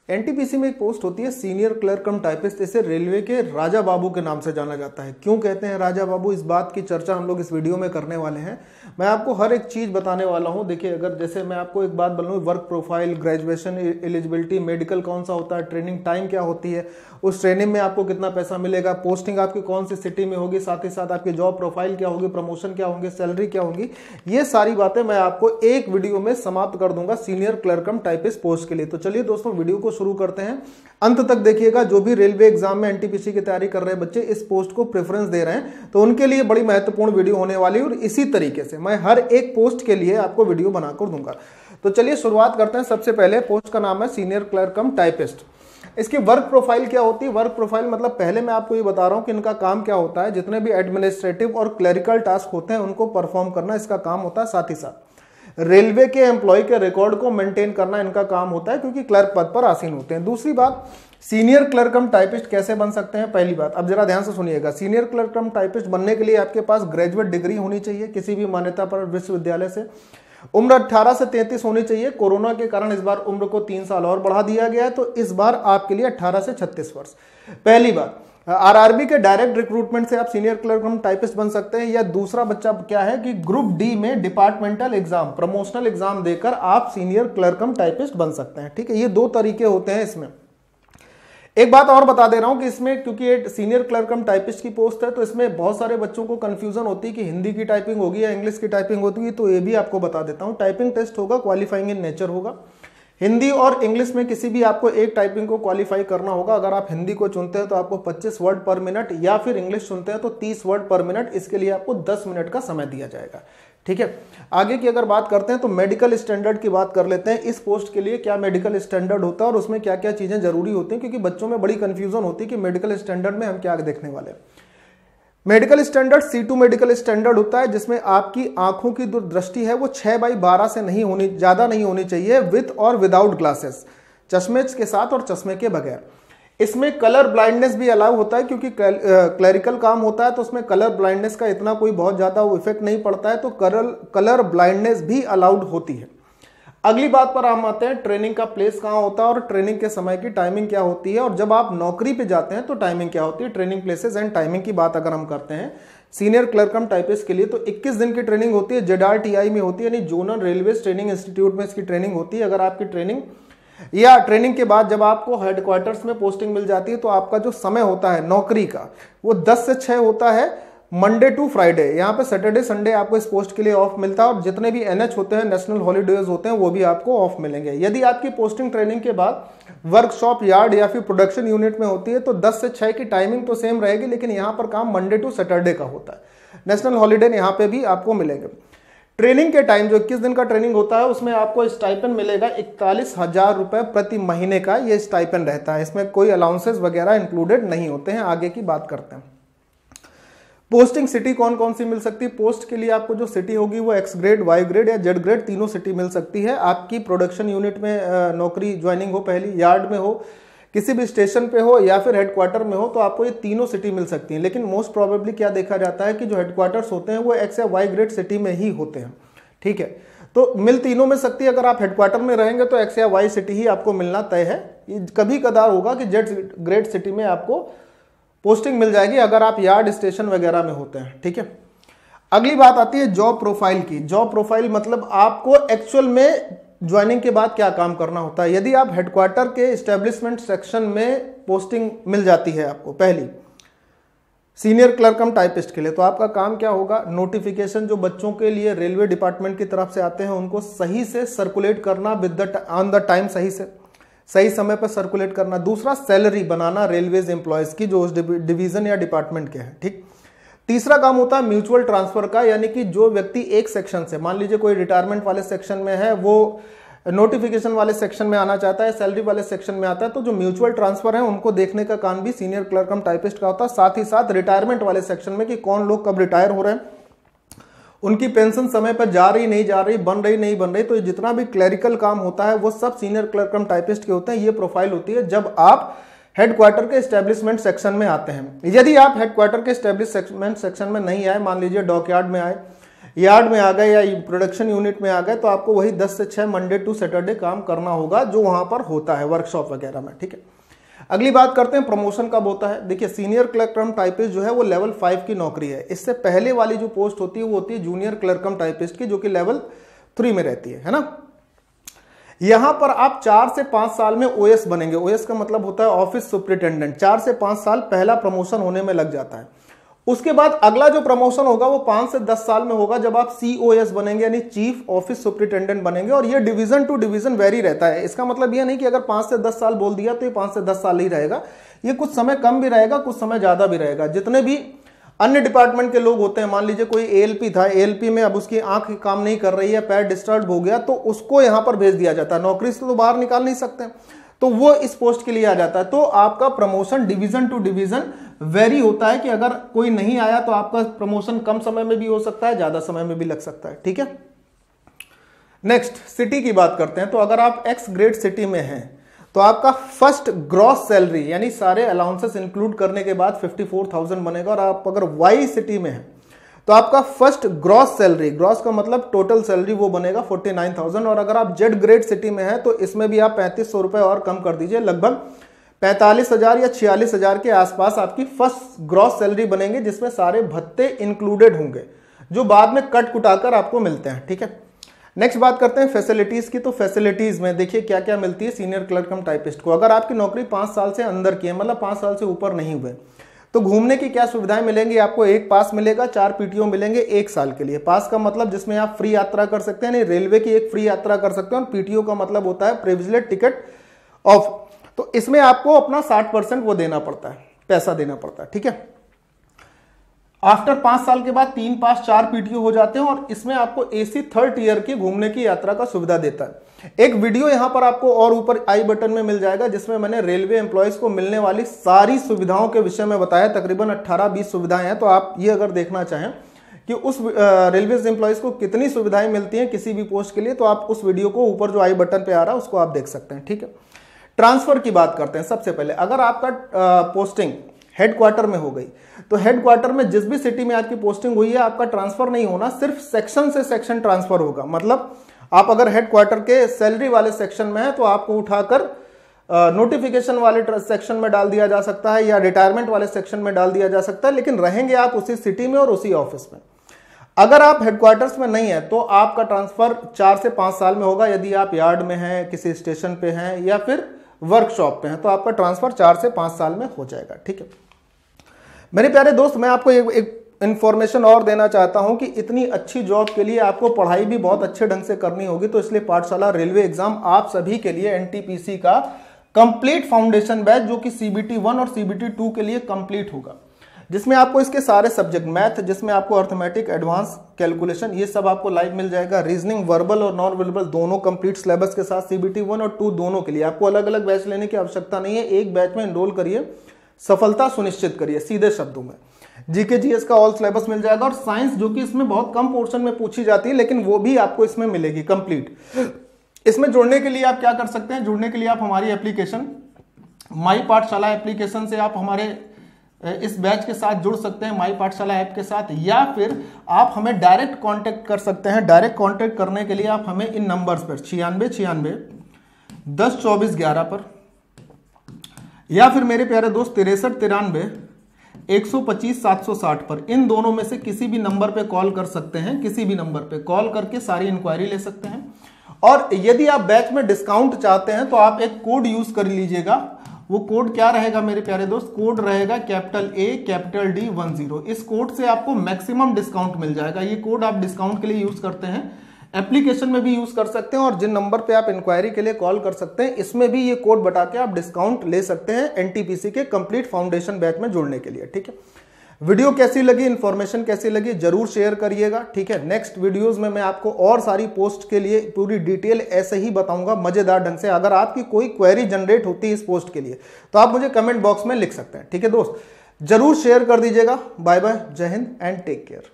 NTPC में एक post होती है सीनियर क्लर्क कम टाइपिस्ट, इसे रेलवे के राजा बाबू के नाम से जाना जाता है। क्यों कहते हैं राजा बाबू, इस बात की चर्चा हम लोग इस वीडियो में करने वाले हैं। मैं आपको हर एक चीज बताने वाला हूं। देखिए, अगर जैसे मैं आपको एक बात बोलूं, work profile, graduation eligibility, medical कौन सा होता है, ट्रेनिंग टाइम क्या होती है, उस ट्रेनिंग में आपको कितना पैसा मिलेगा, पोस्टिंग आपकी कौन सी सिटी में होगी, साथ ही साथ आपकी जॉब प्रोफाइल क्या होगी, प्रमोशन क्या होंगे, सैलरी क्या होगी, ये सारी बातें मैं आपको एक वीडियो में समाप्त कर दूंगा सीनियर क्लर्क कम टाइपिस्ट पोस्ट के लिए। तो चलिए दोस्तों, वीडियो को शुरू करते हैं। अंत तक देखिएगा। जो भी रेलवे एग्जाम में एनटीपीसी की तैयारी कर रहे बच्चे इस पोस्ट को प्रेफरेंस दे रहे हैं, तो उनके लिए बड़ी महत्वपूर्ण वीडियो होने वाली है और इसी तरीके से मैं हर एक पोस्ट के लिए आपको वीडियो बनाकर दूंगा। तो चलिए शुरुआत करते हैं। सबसे पहले पोस्ट का नाम है सीनियर क्लर्क कम टाइपिस्ट। इसकी वर्क प्रोफाइल क्या होती है? वर्क प्रोफाइल मतलब पहले मैं आपको ये बता रहा हूं कि इनका काम क्या होता है। जितने भी एडमिनिस्ट्रेटिव और क्लरिकल टास्क होते हैं उनको परफॉर्म करना इसका काम होता है। साथ ही साथ रेलवे के एम्प्लॉय के रिकॉर्ड को मेंटेन करना इनका काम होता है, क्योंकि क्लर्क पद पर आसीन होते हैं। दूसरी बात, सीनियर क्लर्क कम टाइपिस्ट कैसे बन सकते हैं? पहली बात, अब जरा ध्यान से सुनिएगा। सीनियर क्लर्क कम टाइपिस्ट बनने के लिए आपके पास ग्रेजुएट डिग्री होनी चाहिए किसी भी मान्यता पर विश्वविद्यालय से। उम्र 18 से 33 होनी चाहिए। कोरोना के कारण इस बार उम्र को 3 साल और बढ़ा दिया गया है, तो इस बार आपके लिए 18 से 36 वर्ष। पहली बात, आरआरबी के डायरेक्ट रिक्रूटमेंट से आप सीनियर क्लर्क कम टाइपिस्ट बन सकते हैं। या दूसरा बच्चा क्या है कि ग्रुप डी में डिपार्टमेंटल एग्जाम, प्रमोशनल एग्जाम देकर आप सीनियर क्लर्क कम टाइपिस्ट बन सकते हैं। ठीक है, ये 2 तरीके होते हैं इसमें। एक बात और बता दे रहा हूं कि इसमें क्योंकि ये सीनियर क्लर्क कम टाइपिस्ट की पोस्ट है, तो इसमें बहुत सारे बच्चों को कंफ्यूजन होती है कि हिंदी की टाइपिंग होगी या इंग्लिश की टाइपिंग होगी। तो ये भी आपको बता देता हूं। टाइपिंग टेस्ट होगा, क्वालिफाइंग इन नेचर होगा। हिंदी और इंग्लिश में किसी भी आपको एक टाइपिंग को क्वालिफाई करना होगा। अगर आप हिंदी को चुनते हैं तो आपको 25 वर्ड पर मिनट, या फिर इंग्लिश चुनते हैं तो 30 वर्ड पर मिनट। इसके लिए आपको 10 मिनट का समय दिया जाएगा। ठीक है, आगे की अगर बात करते हैं तो मेडिकल स्टैंडर्ड की बात कर लेते हैं। इस पोस्ट के लिए क्या मेडिकल स्टैंडर्ड होता है और उसमें क्या क्या चीजें जरूरी होती हैं, क्योंकि बच्चों में बड़ी कंफ्यूजन होती है कि मेडिकल स्टैंडर्ड में हम क्या देखने वाले हैं। Medical standard C2 medical standard होता है, जिसमें आपकी आंखों की जो दृष्टि है वो 6/12 से नहीं होनी, ज्यादा नहीं होनी चाहिए, विद और विदाउट ग्लासेस, चश्मे के साथ और चश्मे के बगैर। इसमें कलर ब्लाइंडनेस भी अलाउ होता है, क्योंकि क्लरिकल काम होता है तो उसमें कलर ब्लाइंडनेस का इतना कोई बहुत ज्यादा इफेक्ट नहीं पड़ता है, तो कलर ब्लाइंडनेस भी अलाउड होती है। अगली बात पर हम आते हैं, ट्रेनिंग का प्लेस कहाँ होता है और ट्रेनिंग के समय की टाइमिंग क्या होती है, और जब आप नौकरी पे जाते हैं तो टाइमिंग क्या होती है। ट्रेनिंग प्लेसेस एंड टाइमिंग की बात अगर हम करते हैं सीनियर क्लर्क कम टाइपिस्ट के लिए, तो 21 दिन की ट्रेनिंग होती है। ZRTI में होती है, यानी जोनल रेलवे ट्रेनिंग इंस्टीट्यूट में इसकी ट्रेनिंग होती है। अगर आपकी ट्रेनिंग या ट्रेनिंग के बाद जब आपको हेडक्वार्टर्स में पोस्टिंग मिल जाती है, तो आपका जो समय होता है नौकरी का वो 10 से 6 होता है, मंडे टू फ्राइडे। यहाँ पे सैटरडे संडे आपको इस पोस्ट के लिए ऑफ मिलता है, और जितने भी NH होते हैं, नेशनल हॉलीडेज होते हैं, वो भी आपको ऑफ मिलेंगे। यदि आपकी पोस्टिंग ट्रेनिंग के बाद वर्कशॉप, यार्ड या फिर प्रोडक्शन यूनिट में होती है तो 10 से 6 की टाइमिंग तो सेम रहेगी, लेकिन यहाँ पर काम मंडे टू सैटरडे का होता है। नेशनल हॉलीडे यहाँ पे भी आपको मिलेंगे। ट्रेनिंग के टाइम जो 21 दिन का ट्रेनिंग होता है उसमें आपको स्टाइपेंड मिलेगा 41,000 रुपए प्रति महीने का, ये स्टाइपेंड रहता है। इसमें कोई अलाउंसेस वगैरह इंक्लूडेड नहीं होते हैं। आगे की बात करते हैं। पोस्टिंग सिटी कौन कौन सी मिल सकती है? पोस्ट के लिए आपको जो सिटी होगी वो X ग्रेड, Y ग्रेड या Z ग्रेड तीनों सिटी मिल सकती है। आपकी प्रोडक्शन यूनिट में नौकरी ज्वाइनिंग हो, पहली यार्ड में हो, किसी भी स्टेशन पे हो या फिर हेडक्वार्टर में हो, तो आपको ये तीनों सिटी मिल सकती है। लेकिन मोस्ट प्रोबेबली क्या देखा जाता है कि जो हेडक्वार्टर्स होते हैं वो X या Y ग्रेड सिटी में ही होते हैं। ठीक है, तो मिल तीनों में सकती है। अगर आप हेडक्वार्टर में रहेंगे तो X या Y सिटी ही आपको मिलना तय है। कभी कदार होगा कि Z ग्रेड सिटी में आपको पोस्टिंग मिल जाएगी अगर आप यार्ड, स्टेशन वगैरह में होते हैं। ठीक है, अगली बात आती है जॉब प्रोफाइल की। जॉब प्रोफाइल मतलब आपको एक्चुअल में ज्वाइनिंग के बाद क्या काम करना होता है। यदि आप हेडक्वार्टर के एस्टेब्लिशमेंट सेक्शन में पोस्टिंग मिल जाती है आपको पहली सीनियर क्लर्क कम टाइपिस्ट के लिए, तो आपका काम क्या होगा? नोटिफिकेशन जो बच्चों के लिए रेलवे डिपार्टमेंट की तरफ से आते हैं उनको सही से सर्कुलेट करना, ऑन द टाइम, सही समय पर सर्कुलेट करना। दूसरा, सैलरी बनाना रेलवेज एम्प्लॉयज की जो उस डिवीजन या डिपार्टमेंट के हैं। ठीक, तीसरा काम होता है म्यूचुअल ट्रांसफर का, यानी कि जो व्यक्ति एक सेक्शन से, मान लीजिए कोई रिटायरमेंट वाले सेक्शन में है, वो नोटिफिकेशन वाले सेक्शन में आना चाहता है, सैलरी वाले सेक्शन में आता है, तो जो म्यूचुअल ट्रांसफर है उनको देखने का काम भी सीनियर क्लर्क कम टाइपिस्ट का होता है। साथ ही साथ रिटायरमेंट वाले सेक्शन में कि कौन लोग कब रिटायर हो रहे हैं, उनकी पेंशन समय पर जा रही नहीं जा रही, बन रही नहीं बन रही, तो जितना भी क्लरिकल काम होता है वो सब सीनियर क्लर्क कम टाइपिस्ट के होते हैं। ये प्रोफाइल होती है जब आप हेडक्वार्टर के एस्टेब्लिशमेंट सेक्शन में आते हैं। यदि आप हेडक्वार्टर के एस्टेब्लिशमेंट सेक्शन में नहीं आए, मान लीजिए डॉकयार्ड में आए यार्ड में आ गए या प्रोडक्शन यूनिट में आ गए तो आपको वही 10 से 6 मंडे टू सैटरडे काम करना होगा जो वहां पर होता है वर्कशॉप वगैरह में, ठीक है। अगली बात करते हैं प्रमोशन कब होता है। देखिए सीनियर क्लर्क कम टाइपिस्ट जो है वो लेवल 5 की नौकरी है। इससे पहले वाली जो पोस्ट होती है वो होती है जूनियर क्लर्क कम टाइपिस्ट की, जो कि लेवल 3 में रहती है ना। यहां पर आप 4 से 5 साल में ओएस बनेंगे। ओएस का मतलब होता है ऑफिस सुपरिटेंडेंट। 4 से 5 साल पहला प्रमोशन होने में लग जाता है। उसके बाद अगला जो प्रमोशन होगा वो 5 से 10 साल में होगा, जब आप सीओएस बनेंगे यानी चीफ ऑफिस सुपरिटेंडेंट बनेंगे। और ये डिवीजन टू डिवीजन वेरी रहता है। इसका मतलब ये नहीं कि अगर 5 से 10 साल बोल दिया तो ये 5 से 10 साल ही रहेगा। ये कुछ समय कम भी रहेगा, कुछ समय ज्यादा भी रहेगा। जितने भी अन्य डिपार्टमेंट के लोग होते हैं, मान लीजिए कोई एएलपी था, एएलपी में अब उसकी आंख काम नहीं कर रही है, पैर डिस्टर्ब हो गया, तो उसको यहां पर भेज दिया जाता है। नौकरी से तो बाहर निकाल नहीं सकते, तो वो इस पोस्ट के लिए आ जाता है। तो आपका promotion division to division vary होता है कि अगर कोई नहीं आया तो आपका प्रमोशन कम समय में भी हो सकता है, ज्यादा समय में भी लग सकता है, ठीक है। नेक्स्ट सिटी की बात करते हैं। तो अगर आप एक्स ग्रेड सिटी में हैं तो आपका फर्स्ट ग्रॉस सैलरी यानी सारे अलाउंसेस इंक्लूड करने के बाद 54,000 बनेगा। और आप अगर वाई सिटी में हैं तो आपका फर्स्ट ग्रॉस सैलरी, ग्रॉस का मतलब टोटल सैलरी, वो बनेगा 49,000। और अगर आप जेड ग्रेड सिटी में हैं तो इसमें भी आप 3500 रुपए और कम कर दीजिए, लगभग 45,000 या 46,000 के आसपास आपकी फर्स्ट ग्रॉस सैलरी बनेंगे, जिसमें सारे भत्ते इंक्लूडेड होंगे जो बाद में कट कुटाकर आपको मिलते हैं, ठीक है। नेक्स्ट बात करते हैं फैसिलिटीज की। तो फैसिलिटीज में देखिए क्या क्या मिलती है सीनियर क्लर्क कम टाइपिस्ट को। अगर आपकी नौकरी 5 साल से अंदर की है, मतलब 5 साल से ऊपर नहीं हुए, तो घूमने की क्या सुविधाएं मिलेंगी आपको। एक पास मिलेगा, 4 पीटीओ मिलेंगे 1 साल के लिए। पास का मतलब जिसमें आप फ्री यात्रा कर सकते हैं, यानी रेलवे की एक फ्री यात्रा कर सकते हैं। और पीटीओ का मतलब होता है प्रिविलेज टिकट ऑफ। तो इसमें आपको अपना 60% वो देना पड़ता है, पैसा देना पड़ता है, ठीक है। आफ्टर 5 साल के बाद 3 पास 4 पीटीओ हो जाते हैं और इसमें आपको एसी 3rd ईयर की घूमने की यात्रा का सुविधा देता है। एक वीडियो यहां पर आपको और ऊपर आई बटन में मिल जाएगा, जिसमें मैंने रेलवे एम्प्लॉयज को मिलने वाली सारी सुविधाओं के विषय में बताया। तकरीबन 18-20 सुविधाएं हैं। तो आप ये अगर देखना चाहें कि उस रेलवे एम्प्लॉयज को कितनी सुविधाएं मिलती हैं किसी भी पोस्ट के लिए, तो आप उस वीडियो को ऊपर जो आई बटन पे आ रहा है उसको आप देख सकते हैं, ठीक है। ट्रांसफर की बात करते हैं। सबसे पहले अगर आपका पोस्टिंग हेडक्वार्टर में हो गई तो हेडक्वार्टर में जिस भी सिटी में आपकी पोस्टिंग हुई है, आपका ट्रांसफर नहीं होना, सिर्फ सेक्शन से सेक्शन ट्रांसफर होगा। मतलब आप अगर हेडक्वार्टर के सैलरी वाले सेक्शन में है तो आपको उठाकर नोटिफिकेशन वाले सेक्शन में डाल दिया जा सकता है या रिटायरमेंट वाले सेक्शन में डाल दिया जा सकता है, लेकिन रहेंगे आप उसी सिटी में और उसी ऑफिस में। अगर आप हेडक्वार्टर्स में नहीं है तो आपका ट्रांसफर 4 से 5 साल में होगा। यदि आप यार्ड में हैं, किसी स्टेशन पे हैं या फिर वर्कशॉप पे हैं, तो आपका ट्रांसफर 4 से 5 साल में हो जाएगा, ठीक है। मेरे प्यारे दोस्त, मैं आपको एक इंफॉर्मेशन और देना चाहता हूं कि इतनी अच्छी जॉब के लिए आपको पढ़ाई भी बहुत अच्छे ढंग से करनी होगी। तो इसलिए पाठशाला रेलवे एग्जाम आप सभी के लिए एनटीपीसी का कंप्लीट फाउंडेशन बैच, जो कि सीबीटी 1 और सीबीटी 2 के लिए कंप्लीट होगा, जिसमें आपको इसके सारे सब्जेक्ट, मैथ जिसमें आपको अर्थमेटिक, एडवांस कैलकुलेशन, ये सब आपको लाइव मिल जाएगा। रीजनिंग, वर्बल और नॉन वर्बल दोनों कंप्लीट सिलेबस के साथ सीबीटी 1 और 2 दोनों के लिए। आपको अलग अलग बैच लेने की आवश्यकता नहीं है, एक बैच में एनरोल करिए, सफलता सुनिश्चित करिए। सीधे शब्दों में जीके जीएस का ऑल सिलेबस मिल जाएगा। और साइंस, जो कि इसमें बहुत कम पोर्शन में पूछी जाती है, लेकिन वो भी आपको इसमें मिलेगी कंप्लीट। इसमें जुड़ने के लिए आप क्या कर सकते हैं, जुड़ने के लिए आप हमारी एप्लीकेशन माई पाठशाला एप्लीकेशन से आप हमारे इस बैच के साथ जुड़ सकते हैं, माई पाठशाला ऐप के साथ, या फिर आप हमें डायरेक्ट कांटेक्ट कर सकते हैं। डायरेक्ट कांटेक्ट करने के लिए आप हमें इन नंबर्स पर 9696 10 24 11 पर, या फिर मेरे प्यारे दोस्त 63 93 125 760 पर, इन दोनों में से किसी भी नंबर पे कॉल कर सकते हैं। किसी भी नंबर पे कॉल करके सारी इंक्वायरी ले सकते हैं। और यदि आप बैच में डिस्काउंट चाहते हैं तो आप एक कोड यूज कर लीजिएगा। वो कोड क्या रहेगा मेरे प्यारे दोस्त, कोड रहेगा कैपिटल A कैपिटल D 10। इस कोड से आपको मैक्सिमम डिस्काउंट मिल जाएगा। ये कोड आप डिस्काउंट के लिए यूज करते हैं, एप्लीकेशन में भी यूज कर सकते हैं, और जिन नंबर पे आप इंक्वायरी के लिए कॉल कर सकते हैं इसमें भी ये कोड बता के आप डिस्काउंट ले सकते हैं एनटीपीसी के कंप्लीट फाउंडेशन बैच में जुड़ने के लिए, ठीक है। वीडियो कैसी लगी, इंफॉर्मेशन कैसी लगी, जरूर शेयर करिएगा, ठीक है। नेक्स्ट वीडियोस में मैं आपको और सारी पोस्ट के लिए पूरी डिटेल ऐसे ही बताऊंगा मजेदार ढंग से। अगर आपकी कोई क्वेरी जनरेट होती है इस पोस्ट के लिए तो आप मुझे कमेंट बॉक्स में लिख सकते हैं, ठीक है दोस्त। जरूर शेयर कर दीजिएगा। बाय बाय, जय हिंद एंड टेक केयर।